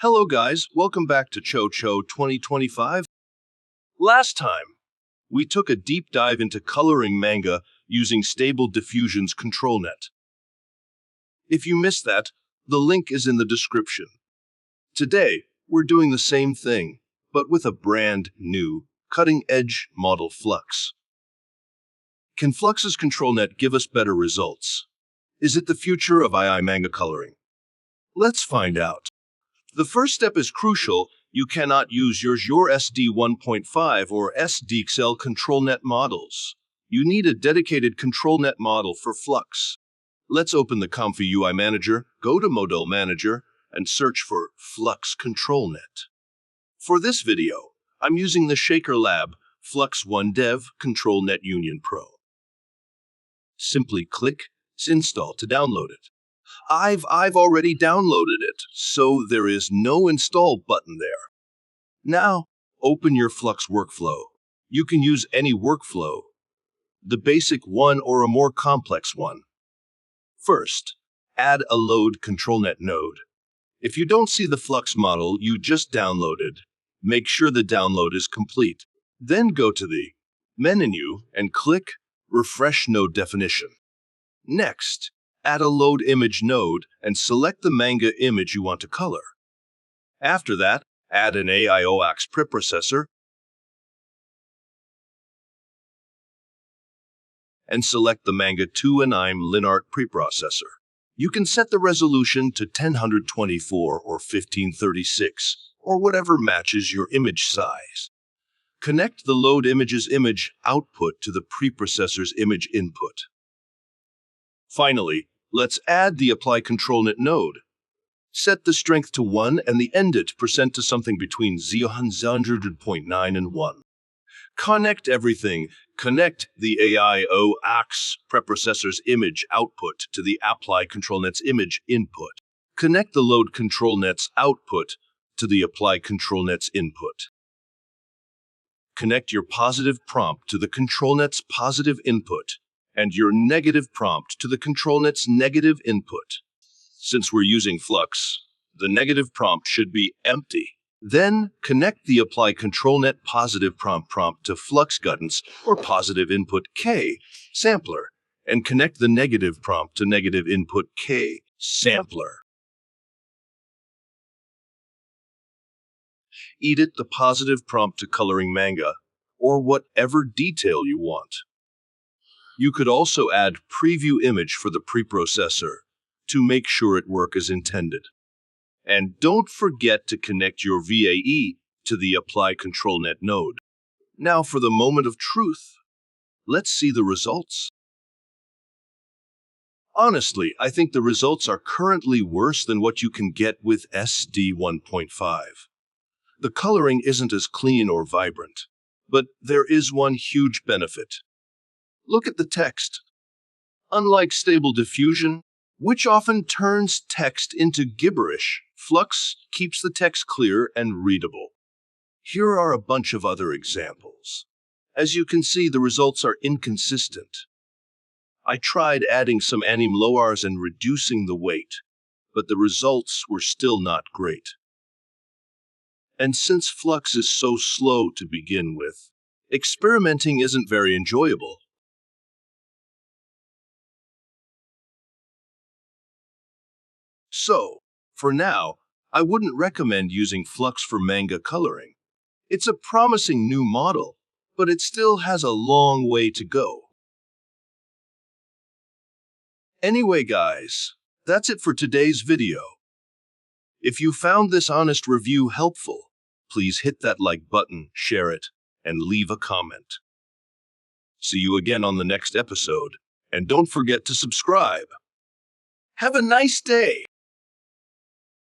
Hello guys, welcome back to Cho 2025. Last time, we took a deep dive into coloring manga using Stable Diffusion's ControlNet. If you missed that, the link is in the description. Today, we're doing the same thing, but with a brand new, cutting-edge model Flux. Can Flux's ControlNet give us better results? Is it the future of AI manga coloring? Let's find out. The first step is crucial. You cannot use your SD 1.5 or SDXL ControlNet models. You need a dedicated ControlNet model for Flux. Let's open the ComfyUI Manager, go to Model Manager, and search for Flux ControlNet. For this video, I'm using the Shaker Lab Flux 1 Dev ControlNet Union Pro. Simply click Install to download it. I've already downloaded it, so there is no install button there. Now, open your Flux workflow. You can use any workflow, the basic one or a more complex one. First, add a Load ControlNet node. If you don't see the Flux model you just downloaded, make sure the download is complete. Then go to the menu and click Refresh Node Definition. Next, add a Load Image node and select the manga image you want to color. After that, add an AIO Aux Preprocessor and select the Manga 2 and I'm Linart preprocessor. You can set the resolution to 1024 or 1536 or whatever matches your image size. Connect the Load Image's image output to the preprocessor's image input. Finally, let's add the Apply ControlNet node. Set the strength to 1 and the ended % to something between 0.9 and 1. Connect everything. Connect the AIO Aux Preprocessor's image output to the Apply ControlNet's image input. Connect the Load ControlNet's output to the Apply ControlNet's input. Connect your positive prompt to the ControlNet's positive input and your negative prompt to the ControlNet's negative input. Since we're using Flux, the negative prompt should be empty. Then, connect the Apply ControlNet positive prompt to Flux guidance or positive input K sampler, and connect the negative prompt to negative input K sampler. Edit the positive prompt to coloring manga, or whatever detail you want. You could also add preview image for the preprocessor to make sure it works as intended. And don't forget to connect your VAE to the Apply ControlNet node. Now for the moment of truth. Let's see the results. Honestly, I think the results are currently worse than what you can get with SD 1.5. The coloring isn't as clean or vibrant, but there is one huge benefit. Look at the text. Unlike Stable Diffusion, which often turns text into gibberish, Flux keeps the text clear and readable. Here are a bunch of other examples. As you can see, the results are inconsistent. I tried adding some anim lowers and reducing the weight, but the results were still not great. And since Flux is so slow to begin with, experimenting isn't very enjoyable. So, for now, I wouldn't recommend using Flux for manga coloring. It's a promising new model, but it still has a long way to go. Anyway guys, that's it for today's video. If you found this honest review helpful, please hit that like button, share it, and leave a comment. See you again on the next episode, and don't forget to subscribe. Have a nice day!